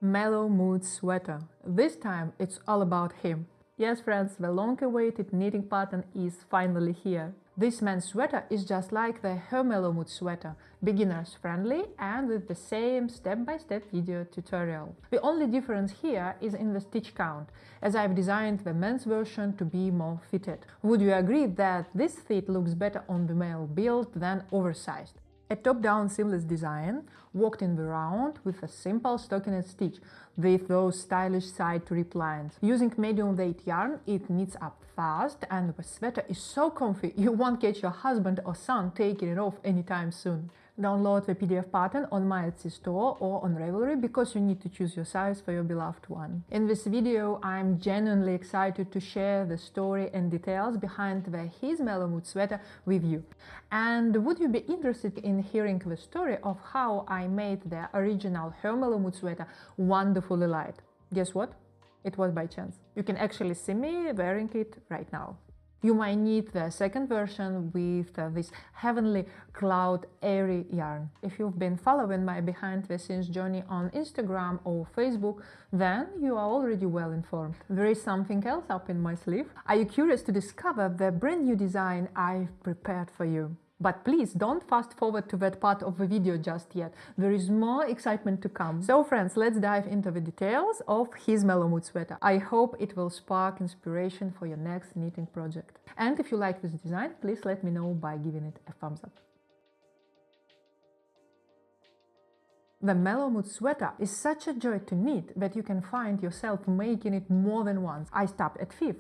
Mellow Mood sweater. This time it's all about him. Yes, friends, the long-awaited knitting pattern is finally here. This men's sweater is just like the Her Mellow Mood sweater, beginners friendly and with the same step-by-step video tutorial. The only difference here is in the stitch count, as I've designed the men's version to be more fitted. Would you agree that this fit looks better on the male build than oversized? A top-down seamless design, walked in the round with a simple stockinette stitch with those stylish side-to-rip lines. Using medium weight yarn, it knits up fast and the sweater is so comfy you won't catch your husband or son taking it off anytime soon. Download the PDF pattern on my Etsy store or on Ravelry because you need to choose your size for your beloved one. In this video, I'm genuinely excited to share the story and details behind the His Mellow Mood sweater with you. And would you be interested in hearing the story of how I made the original Her Mellow Mood sweater wonderfully light? Guess what? It was by chance. You can actually see me wearing it right now. You might need the second version with this heavenly cloud airy yarn. If you've been following my behind the scenes journey on Instagram or Facebook, then you are already well informed. There is something else up in my sleeve. Are you curious to discover the brand new design I've prepared for you? But please don't fast forward to that part of the video just yet. There is more excitement to come. So friends, let's dive into the details of His Mellow Mood sweater. I hope it will spark inspiration for your next knitting project. And if you like this design, please let me know by giving it a thumbs up. The Mellow Mood sweater is such a joy to knit that you can find yourself making it more than once. I stopped at 5,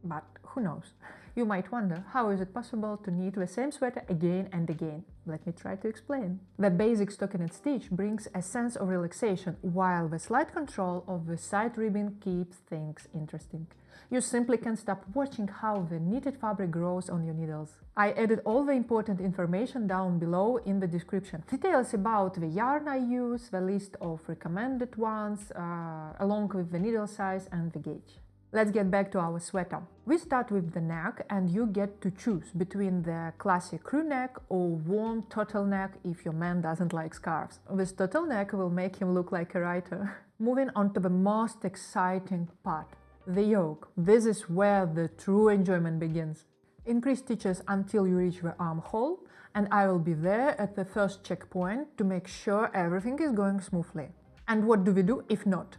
but who knows? You might wonder, how is it possible to knit the same sweater again and again? Let me try to explain. The basic stockinette stitch brings a sense of relaxation, while the slight control of the side ribbing keeps things interesting. You simply can't stop watching how the knitted fabric grows on your needles. I added all the important information down below in the description. Details about the yarn I use, the list of recommended ones, along with the needle size and the gauge. Let's get back to our sweater. We start with the neck and you get to choose between the classic crew neck or warm turtleneck if your man doesn't like scarves. This turtleneck will make him look like a writer. Moving on to the most exciting part, the yoke. This is where the true enjoyment begins. Increase stitches until you reach the armhole, and I will be there at the first checkpoint to make sure everything is going smoothly. And what do we do if not?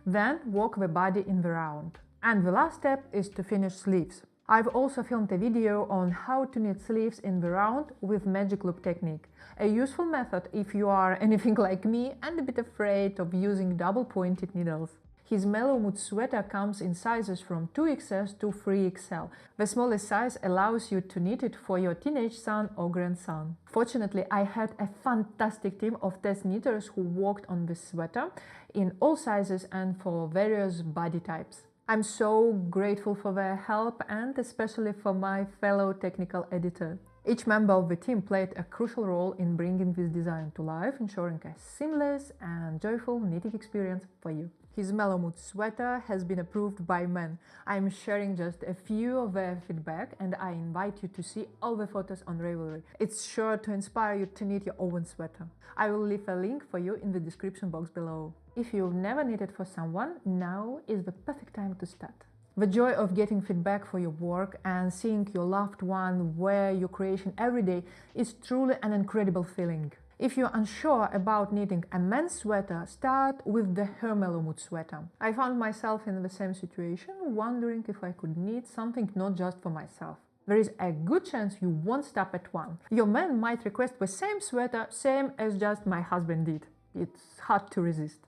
Then walk the body in the round. And the last step is to finish sleeves. I've also filmed a video on how to knit sleeves in the round with magic loop technique. A useful method if you are anything like me and a bit afraid of using double-pointed needles. His Mellow Mood sweater comes in sizes from 2XS to 3XL. The smallest size allows you to knit it for your teenage son or grandson. Fortunately, I had a fantastic team of test knitters who worked on this sweater in all sizes and for various body types. I'm so grateful for their help and especially for my fellow technical editor. Each member of the team played a crucial role in bringing this design to life, ensuring a seamless and joyful knitting experience for you. His Mellow Mood sweater has been approved by men. I'm sharing just a few of their feedback and I invite you to see all the photos on Ravelry. It's sure to inspire you to knit your own sweater. I will leave a link for you in the description box below. If you've never knitted for someone, now is the perfect time to start. The joy of getting feedback for your work and seeing your loved one wear your creation every day is truly an incredible feeling. If you're unsure about knitting a men's sweater, start with the Her Mellow Mood sweater. I found myself in the same situation, wondering if I could knit something not just for myself. There is a good chance you won't stop at one. Your man might request the same sweater, same as just my husband did. It's hard to resist.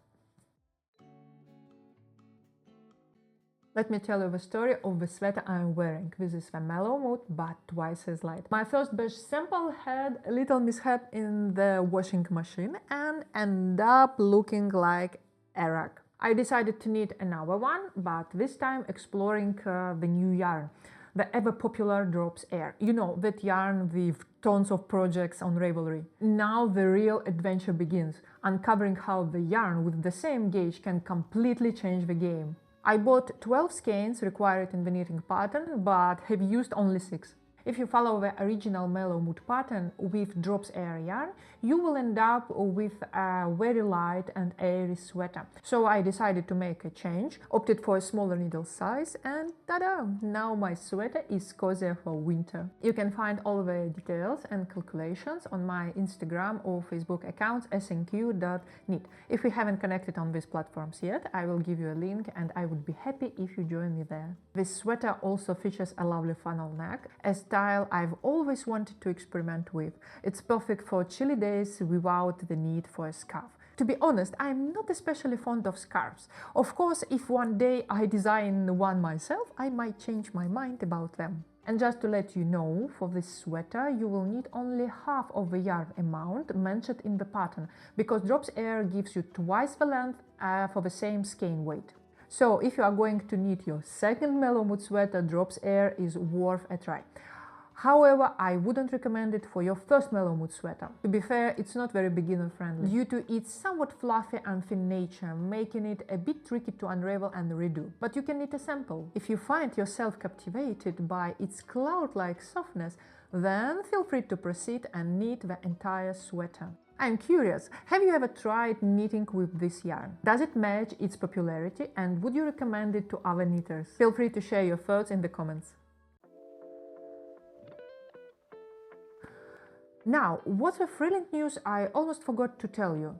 Let me tell you the story of the sweater I'm wearing. This is the Mellow Mood, but twice as light. My first batch sample had a little mishap in the washing machine and ended up looking like a rag. I decided to knit another one, but this time exploring the new yarn, the ever-popular Drops Air. You know, that yarn with tons of projects on Ravelry. Now the real adventure begins, uncovering how the yarn with the same gauge can completely change the game. I bought 12 skeins required in the knitting pattern, but have used only 6. If you follow the original Mellow Mood pattern with Drops Air yarn, you will end up with a very light and airy sweater. So I decided to make a change, opted for a smaller needle size, and ta-da! Now my sweater is cozier for winter. You can find all the details and calculations on my Instagram or Facebook accounts snq.knit. If we haven't connected on these platforms yet, I will give you a link and I would be happy if you join me there. This sweater also features a lovely funnel neck, a style I've always wanted to experiment with. It's perfect for chilly days without the need for a scarf. To be honest, I'm not especially fond of scarves. Of course, if one day I design one myself, I might change my mind about them. And just to let you know, for this sweater you will need only half of the yarn amount mentioned in the pattern, because drops air gives you twice the length for the same skein weight. So if you are going to knit your second Mellow Mood sweater, drops air is worth a try. However, I wouldn't recommend it for your first Mellow Mood sweater. To be fair, it's not very beginner friendly due to its somewhat fluffy and thin nature, making it a bit tricky to unravel and redo. But you can knit a sample. If you find yourself captivated by its cloud-like softness, then feel free to proceed and knit the entire sweater. I'm curious, have you ever tried knitting with this yarn? Does it match its popularity, and would you recommend it to other knitters? Feel free to share your thoughts in the comments. Now, what a thrilling news I almost forgot to tell you.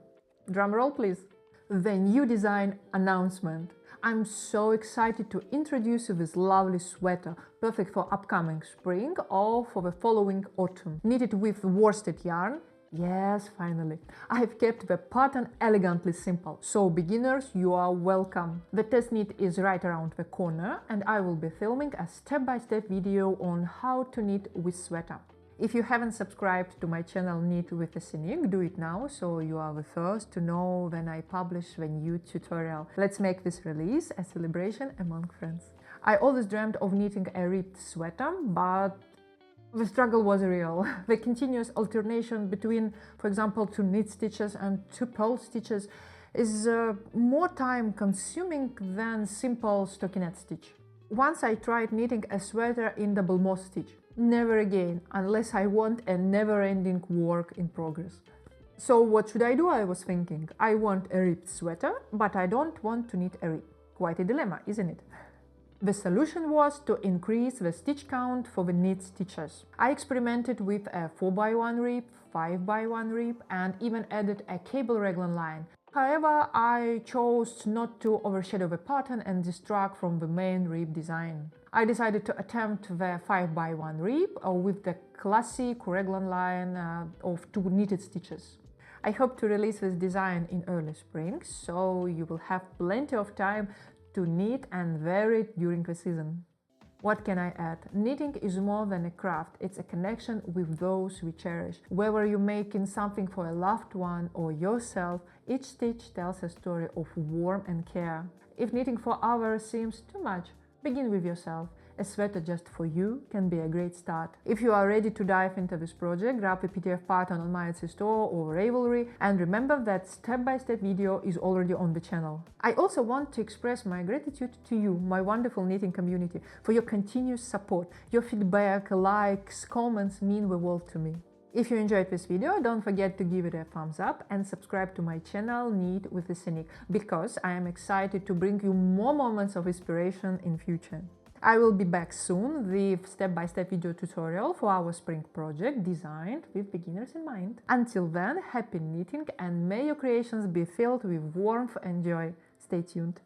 Drum roll, please. The new design announcement. I'm so excited to introduce you this lovely sweater, perfect for upcoming spring or for the following autumn. Knitted with worsted yarn. Yes, finally. I've kept the pattern elegantly simple, so beginners, you are welcome. The test knit is right around the corner, and I will be filming a step-by-step video on how to knit with sweater. If you haven't subscribed to my channel Knit with a Cynic, do it now, so you are the first to know when I publish the new tutorial. Let's make this release a celebration among friends. I always dreamt of knitting a ribbed sweater, but the struggle was real. The continuous alternation between, for example, 2 knit stitches and 2 purl stitches is more time consuming than simple stockinette stitch. Once I tried knitting a sweater in double moss stitch. Never again, unless I want a never-ending work in progress. So what should I do, I was thinking. I want a ribbed sweater, but I don't want to knit a rib. Quite a dilemma, isn't it? The solution was to increase the stitch count for the knit stitches. I experimented with a 4x1 rib, 5x1 rib, and even added a cable raglan line. However, I chose not to overshadow the pattern and distract from the main rib design. I decided to attempt the 5x1 rib with the classic raglan line of 2 knitted stitches. I hope to release this design in early spring, so you will have plenty of time to knit and vary it during the season. What can I add? Knitting is more than a craft, it's a connection with those we cherish. Whether you're making something for a loved one or yourself, each stitch tells a story of warmth and care. If knitting for others seems too much, begin with yourself. A sweater just for you can be a great start. If you are ready to dive into this project, grab a PDF pattern on my Etsy store or Ravelry, and remember that step-by-step video is already on the channel. I also want to express my gratitude to you, my wonderful knitting community, for your continuous support. Your feedback, likes, comments mean the world to me. If you enjoyed this video, don't forget to give it a thumbs up and subscribe to my channel Knit with a Cynic, because I am excited to bring you more moments of inspiration in future. I will be back soon with step-by-step video tutorial for our spring project designed with beginners in mind. Until then, happy knitting and may your creations be filled with warmth and joy. Stay tuned.